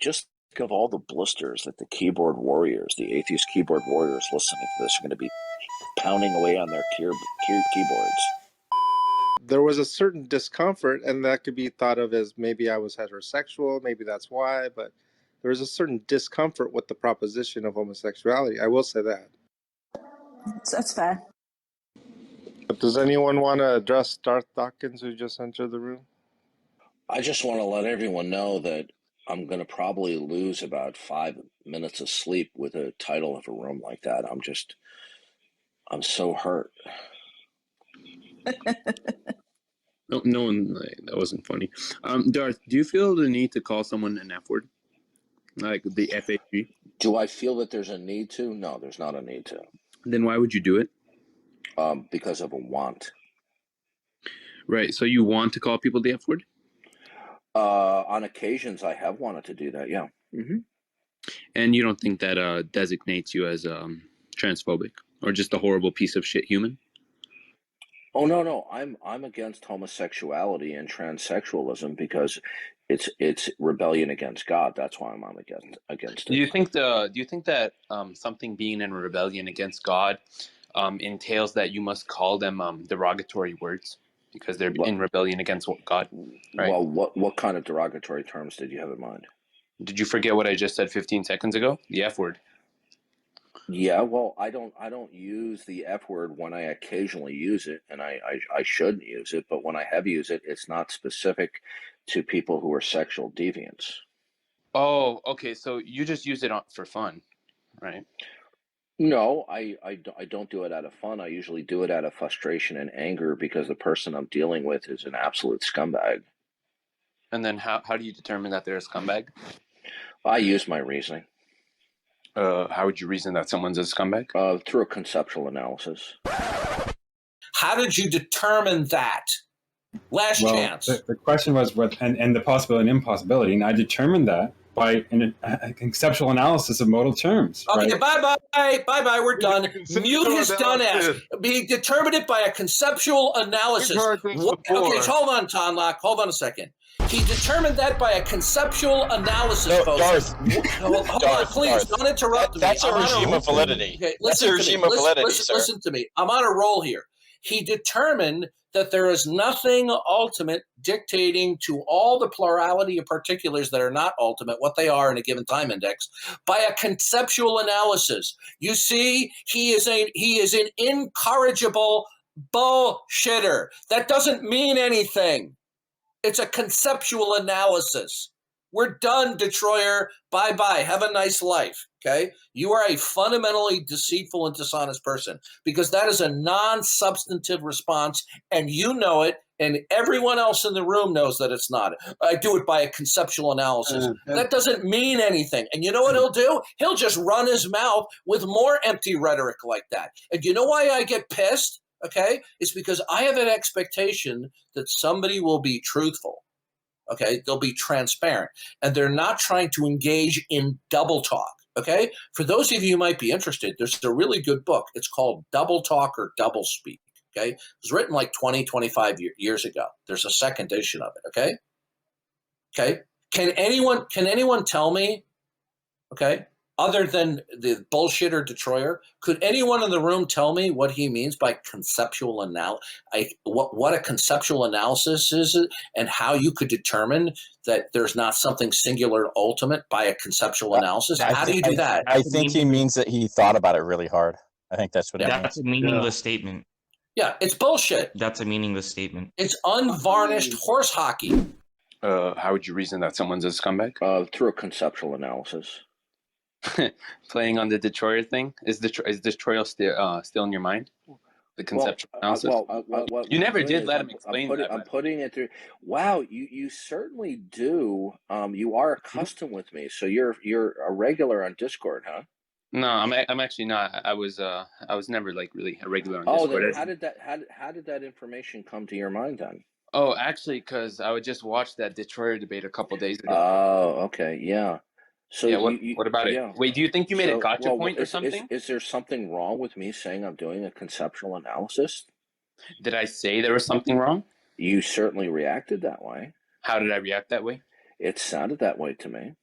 Just think of all the blisters that the keyboard warriors, the atheist keyboard warriors listening to this are going to be pounding away on their keyboards. There was a certain discomfort, and that could be thought of as maybe I was heterosexual, maybe that's why, but there was a certain discomfort with the proposition of homosexuality. I will say that. That's fair. But does anyone want to address Darth Dawkins, who just entered the room? I just want to let everyone know that I'm going to probably lose about 5 minutes of sleep with a title of a room like that. I'm so hurt. No one, that wasn't funny. Darth, do you feel the need to call someone an F word? Like the FAG? Do I feel that there's a need to? No, there's not a need to. Then why would you do it? Because of a want. Right, so you want to call people the F word? On occasions, I have wanted to do that, yeah. Mm-hmm. And you don't think that designates you as transphobic or just a horrible piece of shit human? Oh no, I'm against homosexuality and transsexualism because it's rebellion against God. That's why I'm against it. Do you think that something being in rebellion against God entails that you must call them derogatory words because they're in rebellion against God? Right? Well, what kind of derogatory terms did you have in mind? Did you forget what I just said 15 seconds ago? The F word. Yeah, well, I don't use the F word when I occasionally use it, and I shouldn't use it, but when I have used it, it's not specific to people who are sexual deviants. Oh, okay, so you just use it for fun, right? No, I don't do it out of fun. I usually do it out of frustration and anger because the person I'm dealing with is an absolute scumbag. And then how do you determine that they're a scumbag? I use my reasoning. How would you reason that someone's a scumbag? Through a conceptual analysis. How did you determine that? Last chance. The question was and the possibility and impossibility, and I determined that by a conceptual analysis of modal terms. Okay, right? bye, we're done. Mute his done ass. He determined it by a conceptual analysis. Okay, so hold on, Tonlock. Hold on a second. He determined that by a conceptual analysis, folks. Darth, hold on, please, don't interrupt me. That's a regime of validity. Okay, that's a regime of validity, sir. Listen to me. I'm on a roll here. He determined that there is nothing ultimate dictating to all the plurality of particulars that are not ultimate, what they are in a given time index, by a conceptual analysis. You see, he is an incorrigible bullshitter. That doesn't mean anything. It's a conceptual analysis. We're done, Detroiter. Bye-bye. Have a nice life, okay? You are a fundamentally deceitful and dishonest person because that is a non-substantive response, and you know it, and everyone else in the room knows that it's not. I do it by a conceptual analysis. That doesn't mean anything. And you know what he'll do? He'll just run his mouth with more empty rhetoric like that. And you know why I get pissed? Okay? It's because I have an expectation that somebody will be truthful. Okay, they'll be transparent, and they're not trying to engage in double talk. Okay, for those of you who might be interested, there's a really good book. It's called Double Talk or Double Speak. Okay, it was written like 25 years ago. There's a second edition of it. Okay. Can anyone tell me? Okay, other than the bullshitter Detroiter, could anyone in the room tell me what he means by conceptual analysis? What a conceptual analysis is, and how you could determine that there's not something singular ultimate by a conceptual analysis? How do you do that? I think he means that he thought about it really hard. I think that's what it means. That's a meaningless statement. Yeah, it's bullshit. That's a meaningless statement. It's unvarnished horse hockey. How would you reason that someone's a scumbag? Through a conceptual analysis. Playing on the Detroiter thing? Is Detroiter still in your mind? The conceptual analysis? You never did let him explain that. I'm putting it through. Wow, you certainly do. You are accustomed with me, so you're a regular on Discord, huh? No, I'm actually not. I was never like really a regular on Discord. Then how did that information come to your mind then? Oh, actually, because I would just watch that Detroiter debate a couple days ago. Oh, okay, yeah. So yeah, what about it? Yeah. Wait, do you think you made a gotcha point or something? Is there something wrong with me saying I'm doing a conceptual analysis? Did I say there was something wrong? You certainly reacted that way. How did I react that way? It sounded that way to me.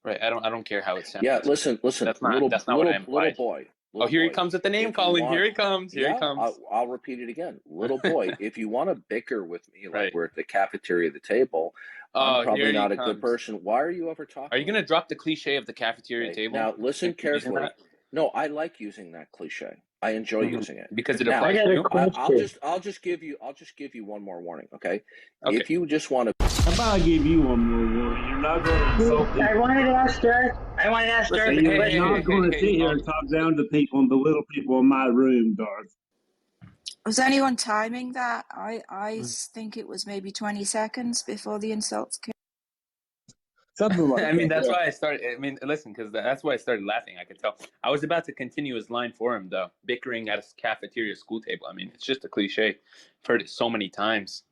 Right. I don't care how it sounds. Yeah, listen, That's not little what I little little implied. boy. Oh, here he Boy, comes with the name if you calling. want, Here he comes. Here he yeah, comes. I'll repeat it again. Little boy, if you want to bicker with me like Right. we're at the cafeteria of the table, I'm Oh, probably here he not a good comes. person. Why are you over Are talking you me? gonna drop the cliche of the cafeteria Okay, table? now listen Using carefully. that? No, I like using that cliche. I enjoy using it. Because it Now, applies to you. I'll just give you one more warning, okay? Okay. If you just want to, How about I give you one more warning? You're not going to insult people. I wanted to ask Darth Listen, a And you're hey, question. not going to sit here and talk down to people and belittle people in my room, Darth. Was anyone timing that? I think it was maybe 20 seconds before the insults came. Something like I mean, that. that's Yeah. why I started. I mean, listen, because that's why I started laughing. I could tell. I was about to continue his line for him, though. Bickering at a cafeteria school table. I mean, it's just a cliche. I've heard it so many times.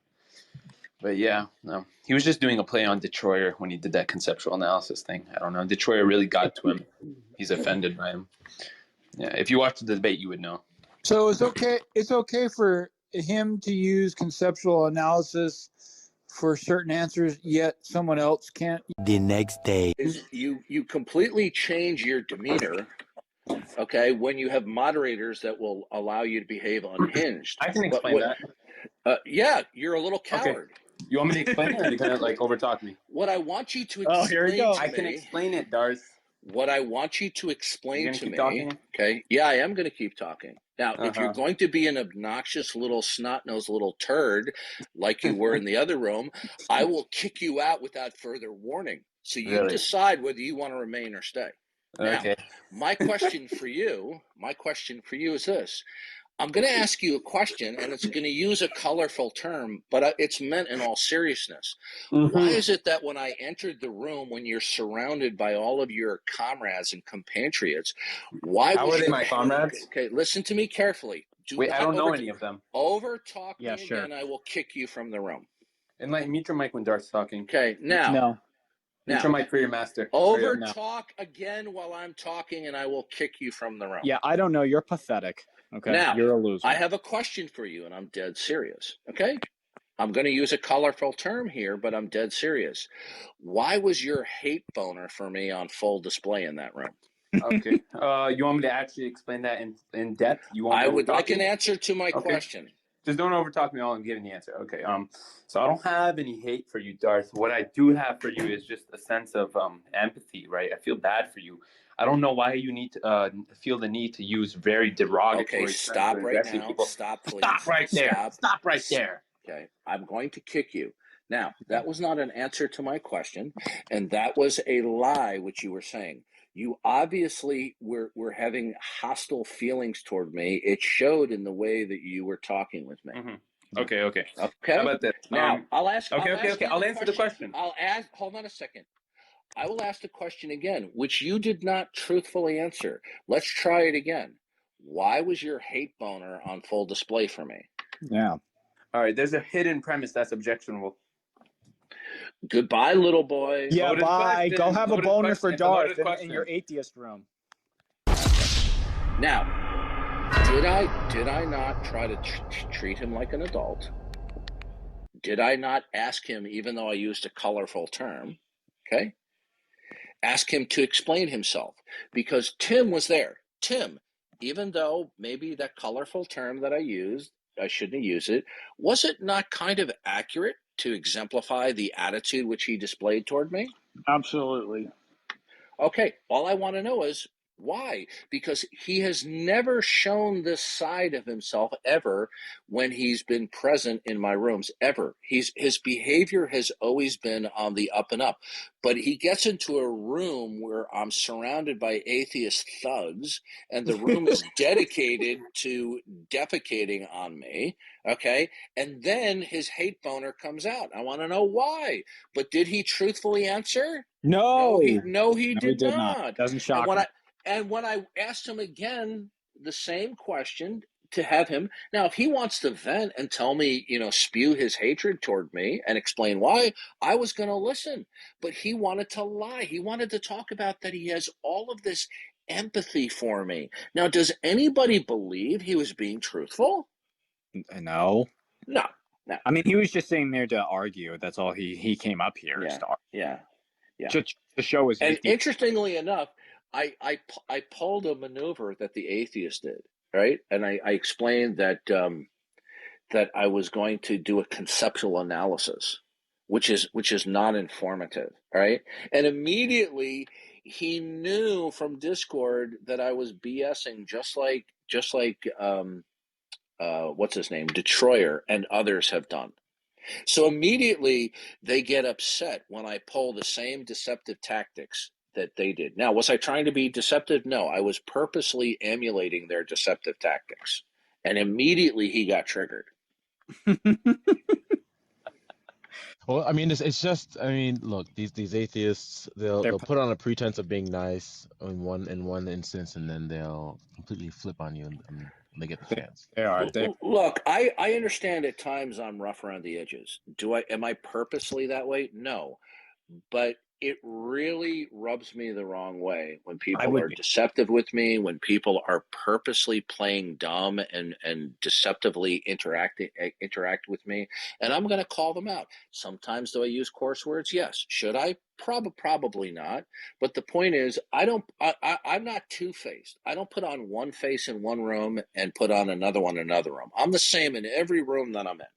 But yeah, no. He was just doing a play on Detroyer when he did that conceptual analysis thing. I don't know. Detroyer really got to him. He's offended by him. Yeah, if you watched the debate, you would know. So it's okay. It's okay for him to use conceptual analysis for certain answers, yet someone else can't. The next day, is you completely change your demeanor, okay, when you have moderators that will allow you to behave unhinged. I can But explain that. yeah, you're a little Okay. coward. You want me to explain it, or are you gonna like overtalk me? What I want you to Oh, here we explain go. to I can me, explain it, Darth. what I want you to You're explain gonna to keep me, talking? okay? Yeah, I am going to keep talking. Now, if you're Uh-huh. going to be an obnoxious little snot-nosed little turd like you were in the other room, I will kick you out without further warning. So you Really? decide whether you want to remain or stay. Now, Okay. my question for you is this. I'm going to ask you a question, and it's going to use a colorful term, but it's meant in all seriousness. Why is it that when I entered the room, when you're surrounded by all of your comrades and compatriots, why How was are they your my comrades? Okay, listen to me carefully. Wait, I don't know any of them. Over talk Yeah, me sure. again, I will kick you from the room. And like, mute your mic when Darth's talking. Okay, now. No. Mute your mic for your master. Over No. talk again while I'm talking, and I will kick you from the room. Yeah, I don't know. You're pathetic. Okay, Now, you're a loser. I have a question for you, and I'm dead serious. Okay? I'm going to use a colorful term here, but I'm dead serious. Why was your hate boner for me on full display in that room? Okay. You want me to actually explain that in depth? You want? I would like an answer to my Okay. question. Just don't overtalk me while I'm giving the answer. Okay. So I don't have any hate for you, Darth. What I do have for you is just a sense of empathy, right? I feel bad for you. I don't know why you need to feel the need to use very derogatory Okay, stop terms right addressing now. people. Stop, please. Stop right there. Stop right there. Okay, I'm going to kick you. Now, that was not an answer to my question, and that was a lie, which you were saying. You obviously were having hostile feelings toward me. It showed in the way that you were talking with me. Mm-hmm. Okay. Okay. How about this? Now, I'll ask. Okay. I'll answer the question. I'll ask. Hold on a second. I will ask the question again, which you did not truthfully answer. Let's try it again. Why was your hate boner on full display for me? Yeah. All right. There's a hidden premise that's objectionable. Goodbye, little boy. Yeah, Loaded bye. question. Go have a Loaded boner question. for It's a loaded Darth in question. your atheist room. Now, did I not try to treat him like an adult? Did I not ask him, even though I used a colorful term, okay? Ask him to explain himself, because Tim was there. Tim, even though maybe that colorful term that I used, I shouldn't have used it, was it not kind of accurate to exemplify the attitude which he displayed toward me? Absolutely. Okay, all I want to know is why? Because he has never shown this side of himself ever when he's been present in my rooms, ever. His behavior has always been on the up and up. But he gets into a room where I'm surrounded by atheist thugs, and the room is dedicated to defecating on me, okay? And then his hate boner comes out. I want to know why. But did he truthfully answer? No. He did did not. Doesn't shock me. And when I asked him again the same question to have him, now if he wants to vent and tell me, spew his hatred toward me and explain why, I was going to listen. But he wanted to lie. He wanted to talk about that he has all of this empathy for me. Now, does anybody believe he was being truthful? No. No. I mean, he was just sitting there to argue. That's all he came up here. Yeah. To argue. Yeah. Just The show is And atheist. interestingly enough, I pulled a maneuver that the atheist did, right? And I explained that that I was going to do a conceptual analysis, which is not informative, right? And immediately he knew from Discord that I was BSing, just like what's his name, Detroyer and others have done. So immediately they get upset when I pull the same deceptive tactics that they did. Now, was I trying to be deceptive? No, I was purposely emulating their deceptive tactics. And immediately he got triggered. Well, I mean, it's just, I mean, look, these atheists, they'll put on a pretense of being nice in one instance, and then they'll completely flip on you when they get the chance. They are. Look, I understand at times I'm rough around the edges. Am I purposely that way? No. But it really rubs me the wrong way when people are deceptive with me, when people are purposely playing dumb and deceptively interact with me, and I'm going to call them out. Sometimes do I use coarse words? Yes. Should I? Probably not. But the point is, I'm not two-faced. I don't put on one face in one room and put on another one in another room. I'm the same in every room that I'm in.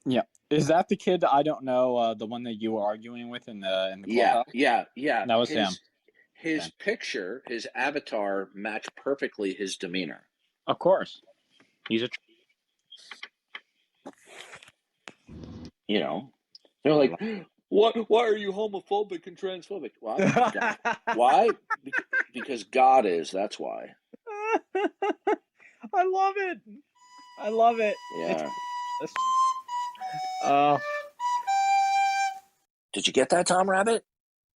Yeah. Is that the kid I don't know, the one that you were arguing with in the clubhouse? Yeah. That was him. His picture, his avatar matched perfectly his demeanor. Of course. He's a... You know, they're like, why are you homophobic and transphobic? Why? Because God is, that's why. I love it. I love it. Yeah. Oh. Did you get that, Tom Rabbit?